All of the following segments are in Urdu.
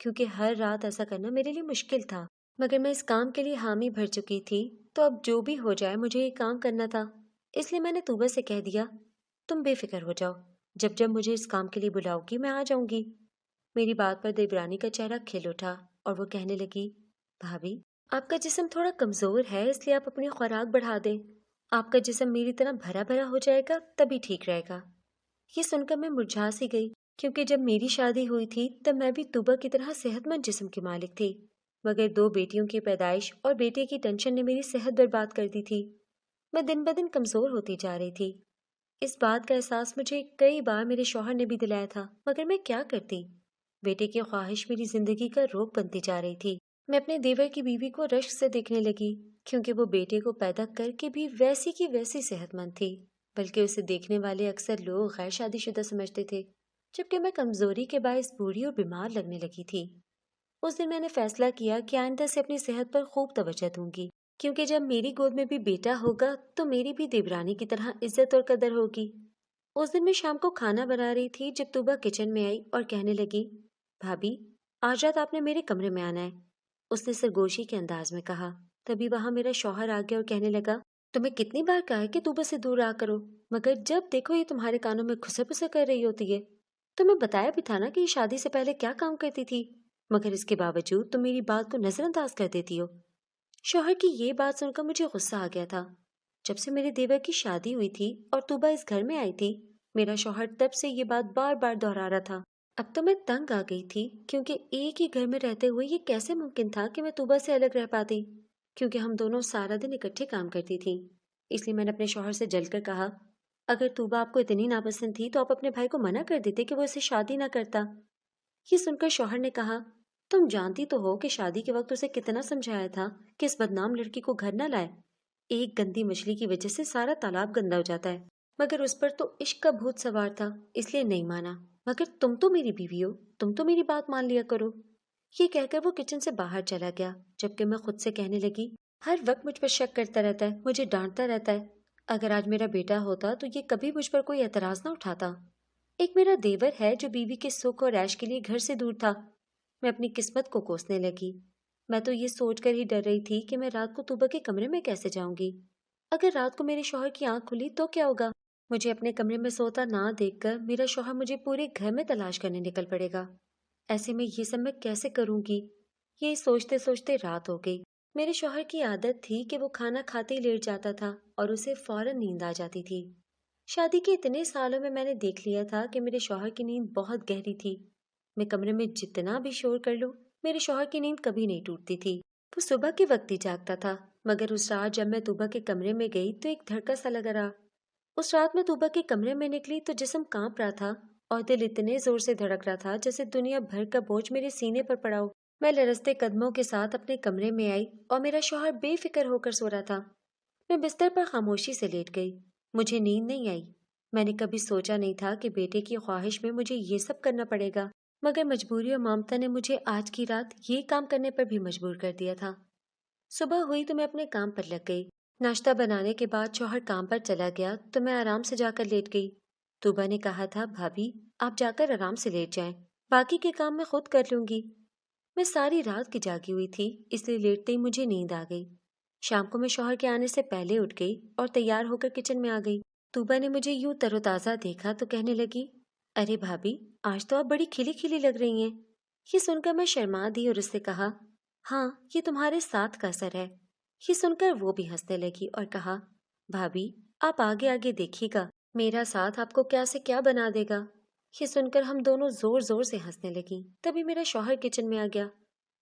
کیونکہ ہر رات ایسا کرنا میرے لیے مشکل تھا، مگر میں اس کام کے لیے حامی بھر چکی تھی، تو اب جو بھی ہو جائے مجھے یہ کام کرنا تھا۔ اس لیے میں نے توبہ سے کہہ دیا، تم بے فکر ہو جاؤ، جب جب مجھے اس کام کے لیے بلاؤ گی میں آ جاؤں گی۔ میری بات پر دیورانی کا چہرہ کھل اٹھا اور وہ کہنے لگی، بھابھی آپ کا جسم تھوڑا کمزور ہے، اس لیے آپ اپنی خوراک بڑھا دیں۔ آپ کا جسم میری طرح بھرا بھرا ہو جائے گا تبھی ٹھیک رہے گا۔ یہ سن کر میں مرجھا سی گئی، کیونکہ جب میری شادی ہوئی تھی تب میں بھی توبہ کی طرح صحت مند جسم کی مالک تھی، مگر 2 بیٹیوں کی پیدائش اور بیٹے کی ٹینشن نے میری صحت برباد کر دی تھی۔ میں دن بدن کمزور ہوتی جا رہی تھی۔ اس بات کا احساس مجھے کئی بار میرے شوہر نے بھی دلایا تھا، مگر میں کیا کرتی؟ بیٹے کی خواہش میری زندگی کا روک بنتی جا رہی تھی۔ میں اپنے دیور کی بیوی کو رشک سے دیکھنے لگی، کیونکہ وہ بیٹے کو پیدا کر کے بھی ویسی کی ویسی صحت مند تھی، بلکہ اسے دیکھنے والے اکثر لوگ غیر شادی شدہ سمجھتے تھے، جبکہ میں کمزوری کے باعث بوڑھی اور بیمار لگنے لگی تھی۔ اس دن میں نے فیصلہ کیا کہ آئندہ سے اپنی صحت پر خوب توجہ دوں گی، کیونکہ جب میری گود میں بھی بیٹا ہوگا تو میری بھی دیورانی کی طرح عزت اور قدر ہوگی۔ اس دن میں شام کو کھانا بنا رہی تھی جب توبہ کچن میں آئی اور کہنے لگی، بھابھی آج رات آپ نے میرے کمرے میں آنا ہے، اس نے سرگوشی کے انداز میں کہا۔ تبھی وہاں میرا شوہر آ گیا اور کہنے لگا، تمہیں کتنی بار کہا ہے کہ توبہ سے دور رہا کرو، مگر جب دیکھو یہ تمہارے کانوں میں گھسے پسے کر رہی ہوتی ہے۔ تمہیں بتایا بھی تھا نا کہ یہ شادی سے پہلے کیا کام کرتی تھی، مگر اس کے باوجود تم میری بات کو نظر انداز کر دیتی ہو۔ شوہر کی یہ بات سن کر مجھے غصہ آ گیا تھا۔ جب سے میرے دیور کی شادی ہوئی تھی اور توبہ اس گھر میں آئی تھی، میرا شوہر تب سے یہ بات بار بار دہرا رہا تھا۔ اب تو میں تنگ آ گئی تھی، کیونکہ ایک ہی گھر میں رہتے ہوئے یہ کیسے ممکن تھا کہ میں توبہ سے الگ رہ پاتی، کیونکہ ہم دونوں سارا دن اکٹھے کام کرتی تھیں۔ اس لیے میں نے اپنے شوہر سے جل کر کہا، اگر توبہ آپ کو اتنی ناپسند تھی تو آپ اپنے بھائی کو منع کر دیتے کہ وہ اسے شادی نہ کرتا۔ یہ سن کر شوہر نے کہا، تم جانتی تو ہو کہ شادی کے وقت اسے کتنا سمجھایا تھا کہ اس بدنام لڑکی کو گھر نہ لائے۔ ایک گندی مچھلی کی وجہ سے سارا تالاب گندا ہو جاتا ہے، مگر اس پر تو عشق کا بھوت سوار تھا، اس لیے نہیں مانا۔ مگر تم تو میری بیوی ہو، تم تو میری بات مان لیا کرو۔ یہ کہہ کر وہ کچن سے باہر چلا گیا، جبکہ میں خود سے کہنے لگی، ہر وقت مجھ پر شک کرتا رہتا ہے، مجھے ڈانٹتا رہتا ہے۔ اگر آج میرا بیٹا ہوتا تو یہ کبھی مجھ پر کوئی اعتراض نہ اٹھاتا۔ ایک میرا دیور ہے جو بیوی کے سکھ اور عیش کے لیے گھر سے دور تھا۔ میں اپنی قسمت کو کوسنے لگی۔ میں تو یہ سوچ کر ہی ڈر رہی تھی کہ میں رات کو توبہ کے کمرے میں کیسے جاؤں گی۔ اگر رات کو میرے شوہر کی آنکھ کھلی تو کیا ہوگا؟ مجھے اپنے کمرے میں سوتا نہ دیکھ کر میرا شوہر مجھے پورے گھر میں تلاش کرنے نکل پڑے گا۔ ایسے میں یہ سب میں کیسے کروں گی؟ یہ سوچتے سوچتے رات ہو گئی۔ میرے شوہر کی عادت تھی کہ وہ کھانا کھاتے ہی لیٹ جاتا تھا اور اسے فوراً نیند آ جاتی تھی۔ شادی کے اتنے سالوں میں نے دیکھ لیا تھا کہ میرے شوہر کی نیند بہت گہری تھی۔ میں کمرے میں جتنا بھی شور کر لوں، میرے شوہر کی نیند کبھی نہیں ٹوٹتی تھی۔ وہ صبح کے وقت ہی جاگتا تھا، مگر اس رات جب میں توبہ کے کمرے میں گئی تو ایک دھڑکا سا لگا رہا۔ اس رات میں توبہ کے کمرے میں نکلی تو جسم کانپ رہا تھا اور دل اتنے زور سے دھڑک رہا تھا جیسے دنیا بھر کا بوجھ میرے سینے پر پڑا ہو۔ میں لرزتے قدموں کے ساتھ اپنے کمرے میں آئی اور میرا شوہر بے فکر ہو کر سو رہا تھا۔ میں بستر پر خاموشی سے لیٹ گئی۔ مجھے نیند نہیں آئی۔ میں نے کبھی سوچا نہیں تھا کہ بیٹے کی خواہش میں مجھے یہ سب کرنا پڑے گا، مگر مجبوری اور ممتا نے مجھے آج کی رات یہ کام کرنے پر بھی مجبور کر دیا تھا۔ صبح ہوئی تو میں اپنے کام پر لگ گئی۔ ناشتہ بنانے کے بعد شوہر کام پر چلا گیا تو میں آرام سے جا کر لیٹ گئی۔ توبہ نے کہا تھا، بھابھی آپ جا کر آرام سے لیٹ جائیں، باقی کے کام میں خود کر لوں گی۔ میں ساری رات کی جاگی ہوئی تھی، اس لیے لیٹتے ہی مجھے نیند آ گئی۔ شام کو میں شوہر کے آنے سے پہلے اٹھ گئی اور تیار ہو کر کچن میں آ گئی۔ توبہ نے مجھے یوں تر و تازہ دیکھا تو کہنے لگی، ارے بھابھی آج تو آپ بڑی کھلی کھلی لگ رہی ہیں۔ یہ سن کر میں شرما دی اور اس سے کہا، ہاں یہ تمہارے ساتھ کا اثر ہے۔ یہ سن کر وہ بھی ہنسنے لگی اور کہا، بھابھی آپ آگے آگے دیکھیے گا، میرا ساتھ آپ کو کیا سے کیا بنا دے گا۔ یہ سن کر ہم دونوں زور زور سے ہنسنے لگیں۔ تبھی میرا شوہر کچن میں آ گیا۔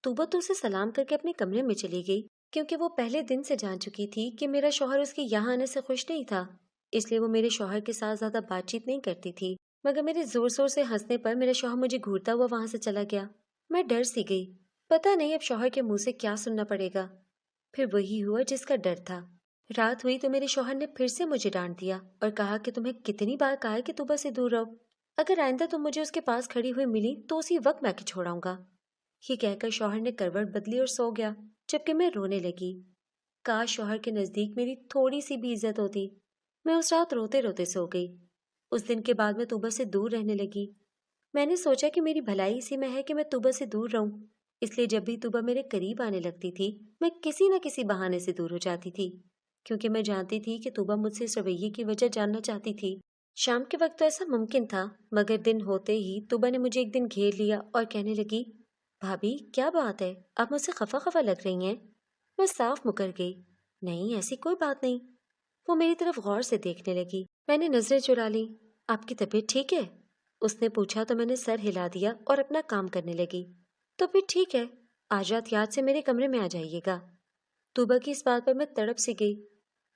توبہ تو اسے سلام کر کے اپنے کمرے میں چلی گئی، کیونکہ وہ پہلے دن سے جان چکی تھی کہ میرا شوہر اس کے یہاں آنے سے خوش نہیں تھا، اس لیے وہ میرے شوہر کے ساتھ زیادہ بات چیت نہیں کرتی تھی۔ مگر میرے زور زور سے ہنسنے پر میرا شوہر مجھے گھورتا ہوا وہاں سے چلا گیا۔ میں ڈر سی گئی، پتہ نہیں اب شوہر کے منہ سے کیا سننا پڑے گا۔ پھر وہی ہوا جس کا ڈر تھا۔ رات ہوئی تو میرے شوہر نے پھر سے مجھے ڈانٹ دیا اور کہا کہ تمہیں کتنی بار کہا ہے کہ توبہ سے دور رہو، اگر آئندہ تم مجھے اس کے پاس کھڑی ہوئی ملی تو اسی وقت میں چھوڑاؤں گا۔ یہ کہہ کر شوہر نے کروٹ بدلی اور سو گیا، جبکہ میں رونے لگی۔ کاش شوہر کے نزدیک میری تھوڑی سی بھی عزت ہوتی۔ میں اس رات روتے روتے سو گئی۔ اس دن کے بعد میں توبہ سے دور رہنے لگی۔ میں نے سوچا کہ میری بھلائی اسی میں ہے کہ میں طوبا سے دور رہوں، اس لیے جب بھی طوبا میرے قریب آنے لگتی تھی میں کسی نہ کسی بہانے سے دور ہو جاتی تھی، کیونکہ میں جانتی تھی کہ طوبا مجھ سے اس رویے کی وجہ جاننا چاہتی تھی۔ شام کے وقت تو ایسا ممکن تھا، مگر دن ہوتے ہی طوبا نے مجھے ایک دن گھیر لیا اور کہنے لگی، بھابی کیا بات ہے، آپ مجھ سے خفا خفا لگ رہی ہیں؟ میں صاف مکر گئی، نہیں ایسی کوئی بات نہیں۔ وہ میری طرف غور سے دیکھنے لگی، میں نے نظریں چرا لی۔ آپ کی طبیعت ٹھیک ہے؟ اس نے پوچھا تو میں نے سر ہلا دیا اور اپنا کام کرنے لگی۔ تو پھر ٹھیک ہے، آج رات یاد سے میرے کمرے میں آ جائیے گا۔ طوبا کی اس بات پر میں تڑپ سی گئی۔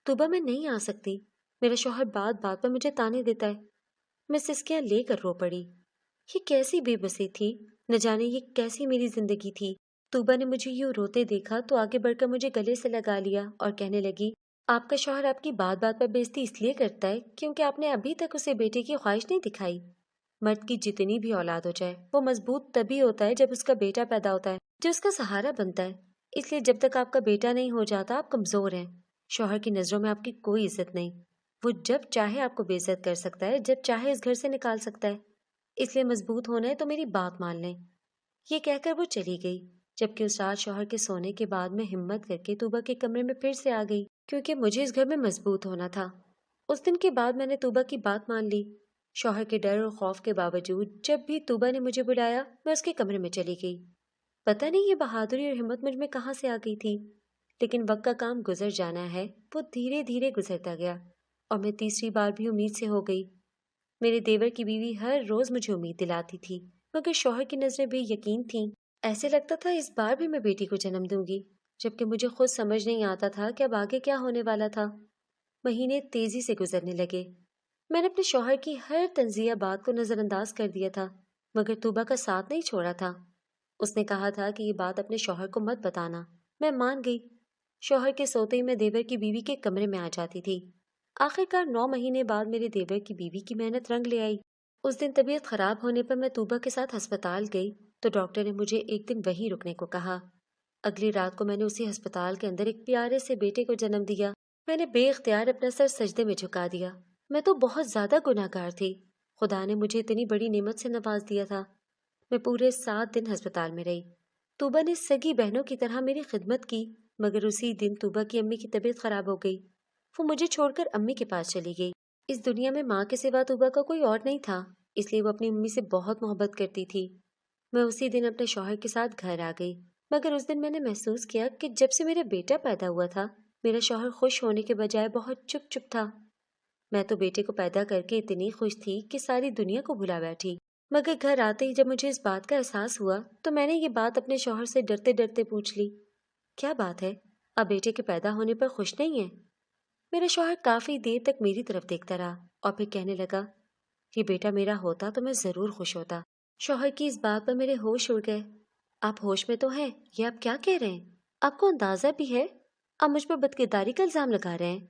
طوبا میں نہیں آ سکتی، میرا شوہر بات بات پر مجھے تانے دیتا ہے۔ میں سسکیاں لے کر رو پڑی۔ یہ کیسی بے بسی تھی، نہ جانے یہ کیسی میری زندگی تھی۔ طوبا نے مجھے یوں روتے دیکھا تو آگے بڑھ کر مجھے گلے سے لگا لیا اور کہنے لگی، آپ کا شوہر آپ کی بات بات پر بےعزتی اس لیے کرتا ہے کیونکہ آپ نے ابھی تک اسے بیٹے کی خواہش نہیں دکھائی۔ مرد کی جتنی بھی اولاد ہو جائے وہ مضبوط تبھی ہوتا ہے جب اس کا بیٹا پیدا ہوتا ہے، جو اس کا سہارا بنتا ہے۔ اس لیے جب تک آپ کا بیٹا نہیں ہو جاتا آپ کمزور ہیں۔ شوہر کی نظروں میں آپ کی کوئی عزت نہیں، وہ جب چاہے آپ کو بے عزت کر سکتا ہے، جب چاہے اس گھر سے نکال سکتا ہے۔ اس لیے مضبوط ہونا ہے تو میری بات مان لیں۔ یہ کہہ کر وہ چلی گئی، جبکہ اس رات شوہر کے سونے کے بعد میں ہمت کر کے طوبا کے کمرے میں پھر سے آ گئی، کیونکہ مجھے اس گھر میں مضبوط ہونا تھا۔ اس دن کے بعد میں نے طوبا کی بات مان لی۔ شوہر کے ڈر اور خوف کے باوجود جب بھی طوبا نے مجھے بلایا میں اس کے کمرے میں چلی گئی۔ پتہ نہیں یہ بہادری اور ہمت مجھ میں کہاں سے آ گئی تھی، لیکن وقت کا کام گزر جانا ہے، وہ دھیرے دھیرے گزرتا گیا اور میں تیسری بار بھی امید سے ہو گئی۔ میرے دیور کی بیوی ہر روز مجھے امید دلاتی تھی، مگر شوہر کی نظریں بے یقین تھیں۔ ایسے لگتا تھا اس بار بھی میں بیٹی کو جنم دوں گی، جبکہ مجھے خود سمجھ نہیں آتا تھا کہ اب آگے کیا ہونے والا تھا۔ مہینے تیزی سے گزرنے لگے۔ میں نے اپنے شوہر کی ہر تنزیہ بات کو نظر انداز کر دیا تھا، مگر طوبا کا ساتھ نہیں چھوڑا تھا۔ اس نے کہا تھا کہ یہ بات اپنے شوہر کو مت بتانا۔ میں مان گئی۔ شوہر کے سوتے ہی میں دیور کی بیوی کے کمرے میں آ جاتی تھی۔ آخرکار 9 مہینے بعد میرے دیور کی بیوی کی محنت رنگ لے آئی۔ اس دن طبیعت خراب ہونے پر میں طوبا کے ساتھ ہسپتال گئی تو ڈاکٹر نے مجھے ایک دن وہیں رکنے کو کہا۔ اگلی رات کو میں نے اسی ہسپتال کے اندر ایک پیارے سے بیٹے کو جنم دیا۔ میں نے بے اختیار اپنا سر سجدے میں جھکا دیا۔ میں تو بہت زیادہ گناہگار تھی، خدا نے مجھے اتنی بڑی نعمت سے نواز دیا تھا۔ میں پورے 7 دن ہسپتال میں رہی۔ طوبا نے سگی بہنوں کی طرح میری خدمت کی، مگر اسی دن طوبا کی امی کی طبیعت خراب ہو گئی۔ وہ مجھے چھوڑ کر امی کے پاس چلی گئی۔ اس دنیا میں ماں کے سوا طوبا کا کوئی اور نہیں تھا، اس لیے وہ اپنی امی سے بہت محبت کرتی تھی۔ میں اسی دن اپنے شوہر کے ساتھ گھر آ گئی، مگر اس دن میں نے محسوس کیا کہ جب سے میرا بیٹا پیدا ہوا تھا میرا شوہر خوش ہونے کے بجائے بہت چپ چپ تھا۔ میں تو بیٹے کو پیدا کر کے اتنی خوش تھی کہ ساری دنیا کو بھلا بیٹھی، مگر گھر آتے ہی جب مجھے اس بات کا احساس ہوا تو میں نے یہ بات اپنے شوہر سے ڈرتے ڈرتے پوچھ لی، کیا بات ہے، اب بیٹے کے پیدا ہونے پر خوش نہیں ہیں؟ میرا شوہر کافی دیر تک میری طرف دیکھتا رہا اور پھر کہنے لگا، یہ بیٹا میرا ہوتا تو میں ضرور خوش ہوتا۔ شوہر کی اس بات پر میرے ہوش اڑ گئے۔ آپ ہوش میں تو ہیں، یہ آپ کیا کہہ رہے ہیں؟ آپ کو اندازہ بھی ہے آپ مجھ پر بدکرداری کا الزام لگا رہے ہیں؟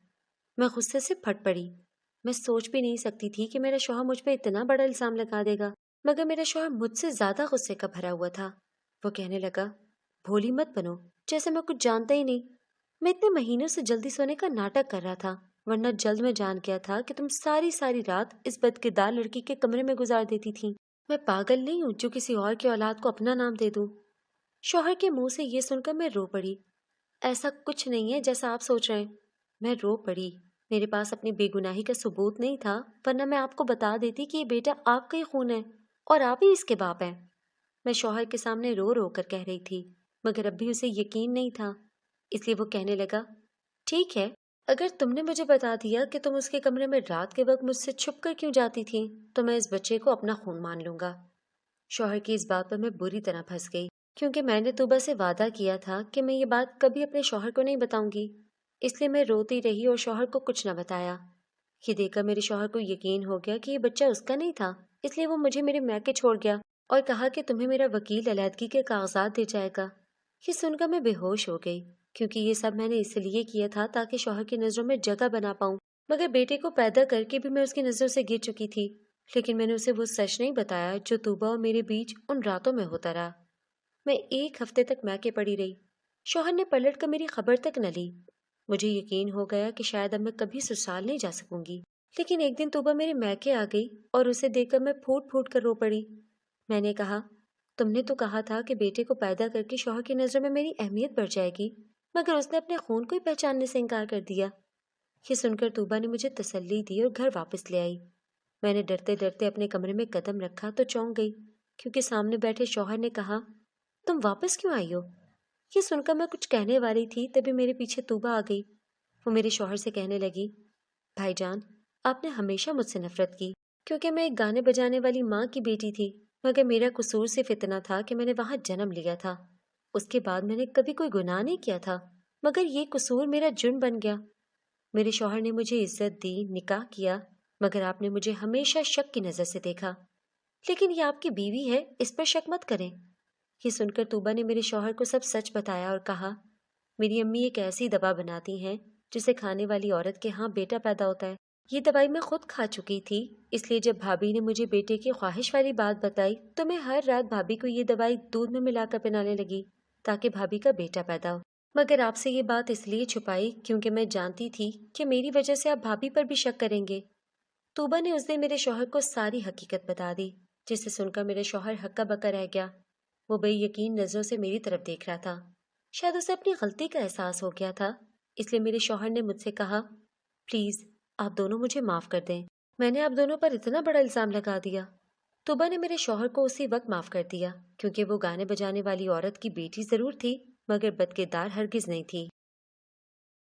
میں غصے سے پھٹ پڑی۔ میں سوچ بھی نہیں سکتی تھی کہ میرا شوہر مجھ پہ اتنا بڑا الزام لگا دے گا، مگر میرا شوہر مجھ سے زیادہ غصے کا بھرا ہوا تھا۔ وہ کہنے لگا، بھولی مت بنو جیسے میں کچھ جانتا ہی نہیں۔ میں اتنے مہینوں سے جلدی سونے کا ناٹک کر رہا تھا، ورنہ جلد میں جان گیا تھا کہ تم ساری ساری رات اس بدکردار لڑکی کے کمرے میں گزار دیتی تھی۔ میں پاگل نہیں ہوں جو کسی اور کی اولاد کو اپنا نام دے دوں۔ شوہر کے منہ سے یہ سن کر میں رو پڑی۔ ایسا کچھ نہیں ہے جیسا آپ سوچ رہے ہیں۔ میں رو پڑی۔ میرے پاس اپنی بے گناہی کا ثبوت نہیں تھا، ورنہ میں آپ کو بتا دیتی کہ یہ بیٹا آپ کا ہی خون ہے اور آپ ہی اس کے باپ ہیں۔ میں شوہر کے سامنے رو رو کر کہہ رہی تھی، مگر اب بھی اسے یقین نہیں تھا، اس لیے وہ کہنے لگا، ٹھیک ہے، اگر تم نے مجھے بتا دیا کہ تم اس کے کمرے میں رات کے وقت مجھ سے چھپ کر کیوں جاتی تھی تو میں اس بچے کو اپنا خون مان لوں گا۔ شوہر کی اس بات پر میں بری طرح پھنس گئی، کیونکہ میں نے طوبا سے وعدہ کیا تھا کہ میں یہ بات کبھی اپنے شوہر کو نہیں بتاؤں گی، اس لیے میں روتی رہی اور شوہر کو کچھ نہ بتایا۔ یہ دیکھ کر میرے شوہر کو یقین ہو گیا کہ یہ بچہ اس کا نہیں تھا، اس لیے وہ مجھے میرے میکے چھوڑ گیا اور کہا کہ تمہیں میرا وکیل علیحدگی کے کاغذات دے جائے گا۔ یہ سن کر میں بے ہوش ہو گئی، کیونکہ یہ سب میں نے اس لیے کیا تھا تاکہ شوہر کی نظروں میں جگہ بنا پاؤں، مگر بیٹے کو پیدا کر کے بھی میں اس کی نظروں سے گر چکی تھی۔ لیکن میں نے اسے وہ سچ نہیں بتایا جو طوبا اور میرے بیچ ان راتوں میں ہوتا رہا۔ میں 1 ہفتے تک میکے پڑی رہی۔ شوہر نے پلٹ کر میری خبر تک نہ لی۔ مجھے یقین ہو گیا کہ شاید اب میں کبھی سسرال نہیں جا سکوں گی، لیکن ایک دن طوبا میرے میکے آ گئی اور اسے دیکھ کر میں پھوٹ پھوٹ کر رو پڑی۔ میں نے کہا، تم نے تو کہا تھا کہ بیٹے کو پیدا کر کے شوہر کی نظر میں میری اہمیت بڑھ جائے گی، مگر اس نے اپنے خون کو ہی پہچاننے سے انکار کر دیا۔ یہ سن کر طوبا نے مجھے تسلی دی اور گھر واپس لے آئی۔ میں نے ڈرتے ڈرتے اپنے کمرے میں قدم رکھا تو چونک گئی، کیونکہ سامنے بیٹھے شوہر نے کہا، تم واپس کیوں آئی ہو؟ یہ سن کر میں کچھ کہنے والی تھی تبھی میرے پیچھے طوبا آ گئی۔ وہ میرے شوہر سے کہنے لگی، بھائی جان، آپ نے ہمیشہ مجھ سے نفرت کی کیونکہ میں ایک گانے بجانے والی ماں کی بیٹی تھی، مگر میرا قصور صرف اتنا تھا کہ میں نے وہاں جنم لیا تھا۔ اس کے بعد میں نے کبھی کوئی گناہ نہیں کیا تھا، مگر یہ قصور میرا جرم بن گیا۔ میرے شوہر نے مجھے عزت دی، نکاح کیا، مگر آپ نے مجھے ہمیشہ شک کی نظر سے دیکھا۔ لیکن یہ آپ کی بیوی ہے، اس پر شک مت کریں۔ یہ سن کر طوبا نے میرے شوہر کو سب سچ بتایا اور کہا، میری امی ایک ایسی دوا بناتی ہیں جسے کھانے والی عورت کے ہاں بیٹا پیدا ہوتا ہے۔ یہ دوائی میں خود کھا چکی تھی، اس لیے جب بھابھی نے مجھے بیٹے کی خواہش والی بات بتائی تو میں ہر رات بھابھی کو یہ دوائی دودھ میں ملا کر پلانے لگی تاکہ بھابھی کا بیٹا پیدا ہو۔ مگر آپ سے یہ بات اس لیے چھپائی کیونکہ میں جانتی تھی کہ میری وجہ سے آپ بھابھی پر بھی شک کریں گے۔ طوبا نے اس دن میرے شوہر کو ساری حقیقت بتا دی، جسے سن کر میرے شوہر ہکا بکا رہ گیا۔ وہ بے یقین نظروں سے میری طرف دیکھ رہا تھا۔ شاید اسے اپنی غلطی کا احساس ہو گیا تھا، اس لیے میرے شوہر نے مجھ سے کہا، پلیز آپ دونوں مجھے معاف کر دیں، میں نے آپ دونوں پر اتنا بڑا الزام لگا دیا۔ طوبا نے میرے شوہر کو اسی وقت معاف کر دیا، کیونکہ وہ گانے بجانے والی عورت کی بیٹی ضرور تھی مگر بدکردار ہرگز نہیں تھی۔